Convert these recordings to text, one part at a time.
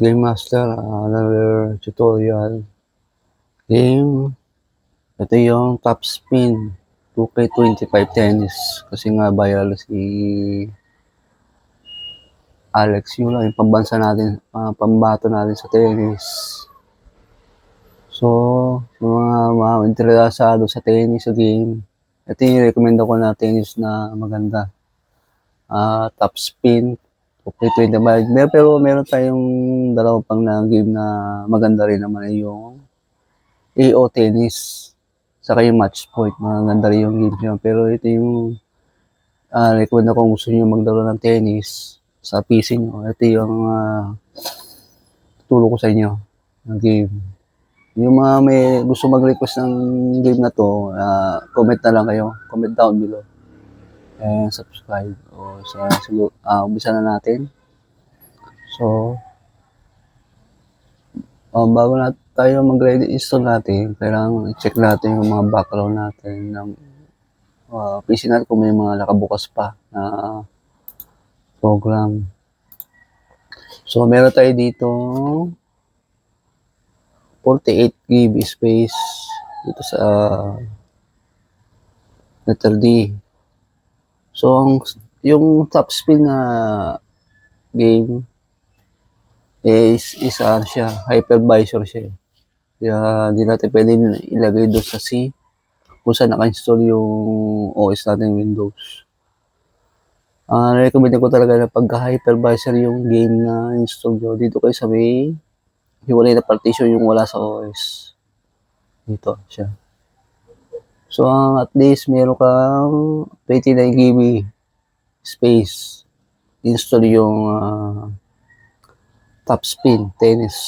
Game Master, another tutorial game. Ito yung Top Spin 2K25 tennis. Kasi nga viral si Alex yun lang yung pambansa natin, pambato natin sa tennis. So, yung mga interesado sa tennis, sa game, ito yung recommend ko na tennis na maganda. Top Spin 2K25. Pero meron tayong dalawang pang na game na maganda rin naman, yung AO Tennis, saka yung Match Point. Maganda rin yung game niya. Pero ito yung recommend na kung gusto nyo maglaro ng tennis sa PC nyo. Ito yung tutulong ko sa inyo ng game. Yung mga may gusto mag-request ng game na to, comment na lang kayo. Comment down below. And subscribe. Umpisa na natin. So, bago na tayo mag-ready install natin, kailangan i-check natin yung mga background natin ng PC natin kung may mga nakabukas pa na program. So, meron tayo dito 48 GB space dito sa letter D. So, yung top spin na game is siya, hypervisor siya. Kaya hindi natin pwede ilagay doon sa C kung saan naka-install yung OS natin Windows. Recommend ko talaga na pagka-hypervisor yung game na install nyo, dito kayo sa may hiwalay na partition yung wala sa OS. Dito siya. So, at least meron kang 29 GB space install yung Top Spin tennis.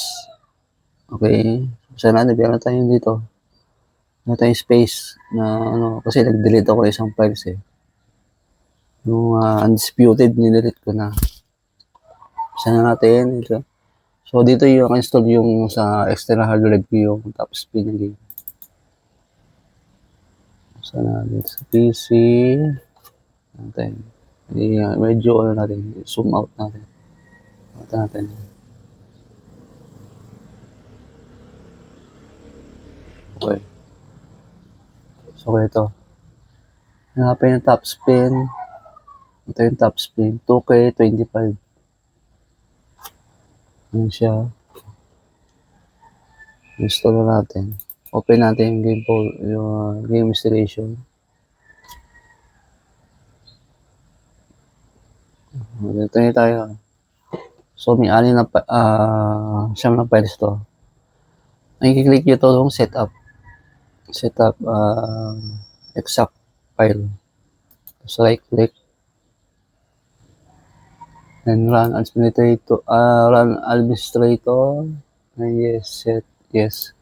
Okay. Sana meron tayo dito. Meron tayong space na kasi nag-delete ako isang files eh. Yung undisputed, nidelete ko na. Sana natin ito. So, dito yung install yung sa external hard drive ko yung Top Spin game. Sana natin sa PC. Natin. Medyo natin, zoom out natin. Natin. Okay. So, ito. Hanapin yung Top Spin. Ito yung Top Spin. 2K25. Ano siya. Install na natin. Open natin yung game installation. Dito na tayo. So, may siyam na files to. Ang i-click nyo to yung setup. Setup exact file. So, right-click. And run administrator. Run administrator. And yes, set. Yes.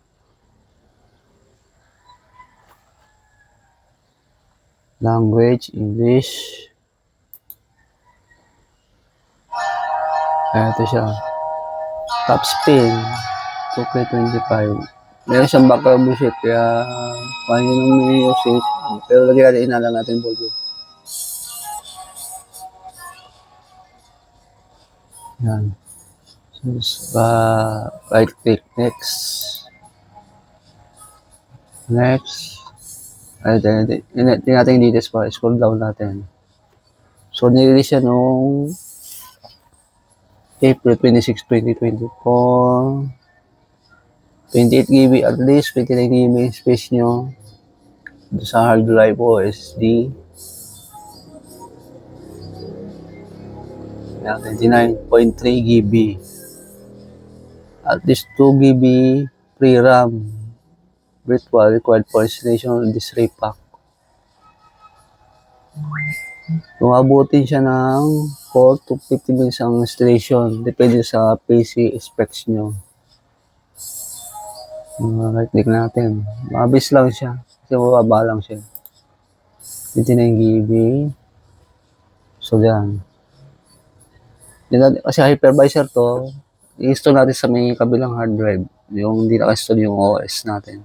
Language, English. Ito siya. Top Spin 2K25. Meron siyang background music, kaya paano yung music. Pero lagi natin inala natin volume. Yan. So, right click, next. Next. Tingnan natin yung details pa. Scroll down natin. So, nirelease siya noong April 26, 2024. 28 GB at least, 29 GB space nyo sa hard drive o SD. Yan, 29.3 GB. At least 2 GB free RAM. Virtual required for installation of this repack. Umabutin siya ng 4 to 50 minutes ang installation. Depende sa PC specs nyo. Right click natin. Mabilis lang siya. Kasi mababa lang siya. 29 GB. So, yan. Kasi hypervisor to, i-install natin sa may kabilang hard drive. Yung hindi naka-install yung OS natin.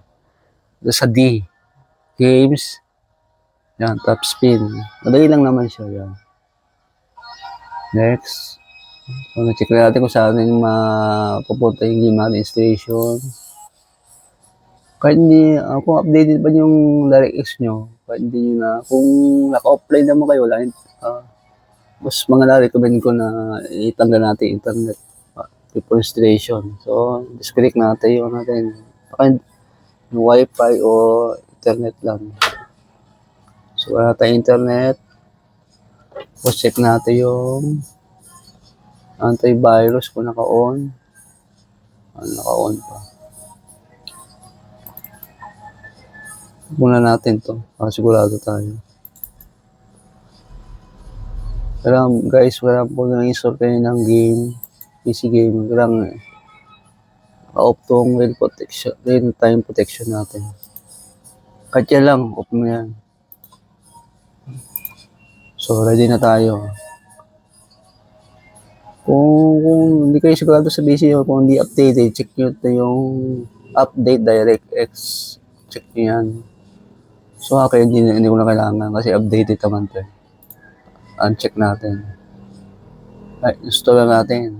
Sa D. Games. Yan, Top Spin. Madali lang naman siya. Yan. Next. So, na-check na natin kung saan mapupunta yung game natin installation. Kahit hindi, kung updated pa yung DirectX nyo, kahit hindi nyo na, kung naka-offline naman kayo, mas mga recommend ko na itanggal natin internet before installation. So, disconnect natin yung wifi o internet lang. So, wala tayong internet. Tapos check natin yung antivirus kung naka-on. Naka-on pa. Muna natin to para sigurado tayo. Kailangan guys, wala po nang install kayo ng game, PC game. Kailangan off tong real time protection natin. Kahit yan lang, off mo yan. So, ready na tayo. Kung hindi kayo sigurado sa PC o kung hindi updated, check nyo ito yung update DirectX. Check nyo yan. So, akin hindi ko na kailangan kasi updated naman ito. Uncheck natin. Ay, install na natin.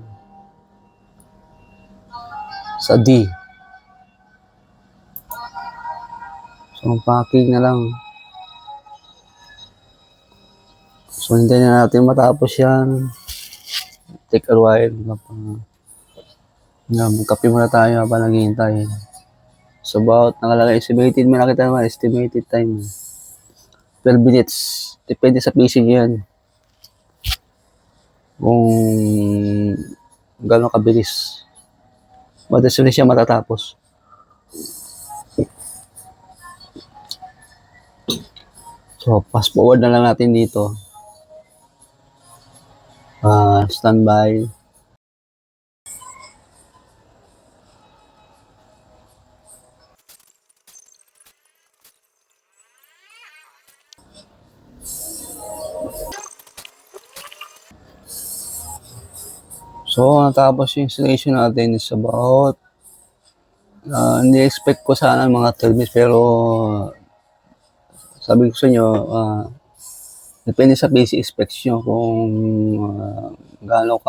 Sa D. So, packing na lang. So, hindi na natin matapos yan. Take a while. Magkape muna tayo habang naghihintay. So, about nakalagay estimated, may nakita naman, estimated time. 12 minutes. Depende sa PC yan. Kung gano'ng kabilis. Madalas na siya matatapos. So, fast forward na lang natin dito. Standby. So, natapos yung installation natin is about hindi expect ko sana mga 12 minutes pero sabi ko sa inyo depende sa PC specs nyo kung gaano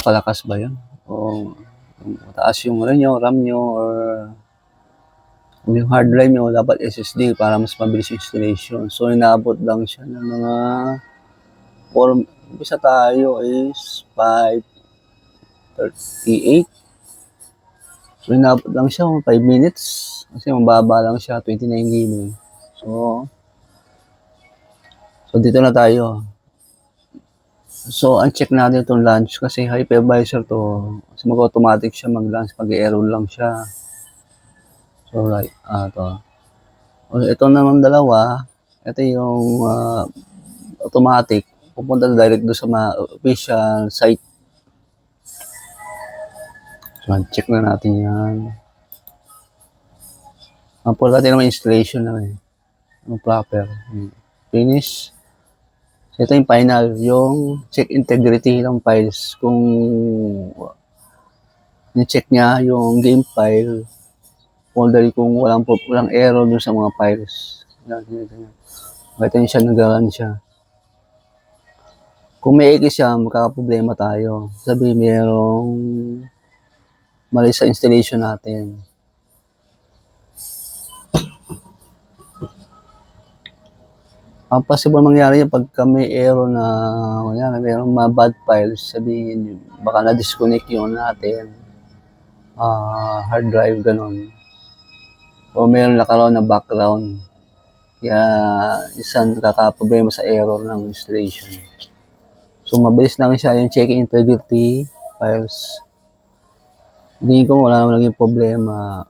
kalakas ba yun o mataas yung RAM nyo or yung hard drive nyo dapat SSD para mas mabilis yung installation. So, inaabot lang siya ng mga bisa tayo is 5:38. So, inabot lang siya 5 minutes. Kasi mababa lang siya, 29 GB. So, dito na tayo. So, uncheck natin itong launch kasi hypervisor to. Kasi mag-automatic siya mag-launch, mag-error lang siya. So, right. Ito. Ito naman dalawa. Ito yung automatic. Pupunta direct doon sa official site. So, check na natin yan. Ang natin naman installation na ang proper. Finish. So, ito yung final. Yung check integrity ng files. Kung ni-check niya yung game file, folder kung walang error dun sa mga files. Ito yung siya, nag-run siya. Kung may X siya, magkakaproblema tayo. Sabi, mayroong mali sa installation natin. Ang possible mangyari yan pagka may error na mayroong mga bad files, sabihin, baka na-disconnect yung natin. Hard drive, ganun. O mayroong nakaroon na background. Kaya, isang nakakaproblema sa error ng installation. So, mabilis lang siya yung checking integrity files. Hindi ko wala naman naging problema.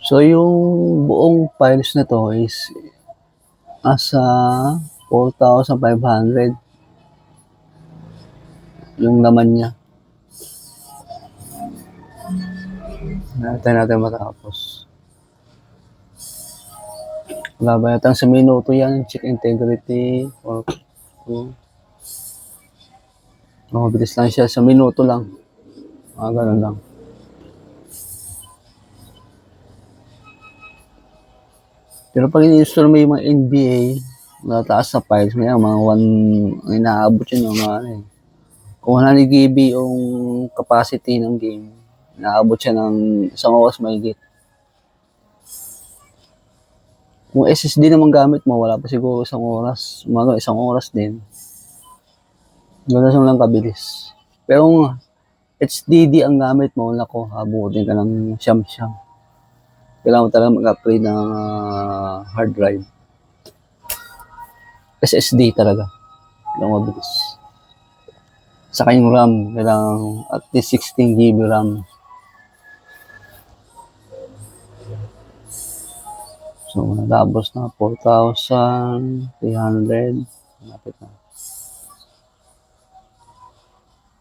So, yung buong files na to is asa 4,500 yung laman niya. Natin matapos. Wala ba yatang sa minuto yan, check integrity or mabilis lang siya sa minuto lang. Ganun lang. Pero pag in-install mo yung mga NBA, Mataas sa files, may mga 1, inaabot yun ng mga ano eh. Kung 100 GB yung capacity ng game, inaabot siya ng 1 oras mahigit. Kung SSD naman gamit mo, wala pa siguro 1 oras. Mga 1 oras din. Gano'n lang kabilis. Pero kung HDD ang gamit mo, nako, abutin ka ng siyam-siyam. Kailangan mo talaga mag-upgrade ng hard drive. SSD talaga. Lang mabilis. Saka yung RAM, kailangan at least 16 GB RAM. So, natapos na 4,300. Malapit na.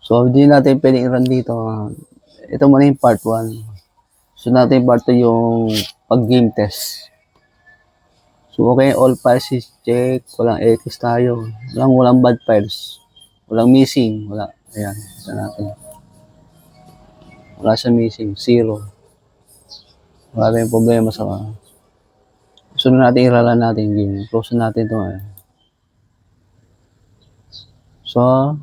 So, hindi natin pwedeng i-run dito. Ito muna yung part 1. So, natin part 2 yung pag-game test. So, okay, all files is check. Walang X tayo. Walang bad files. Walang missing. Wala. Ayan. Ito natin. Wala siya missing. 0. Wala tayong problema sa sunod natin i-run natin yung game. Close natin ito. So,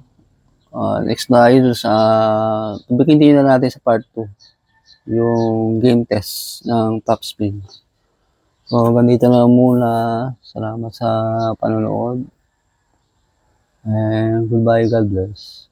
next na yun sa continue na natin sa part 2 yung game test ng top spin. So, ganito na muna. Salamat sa panonood. And goodbye. God bless.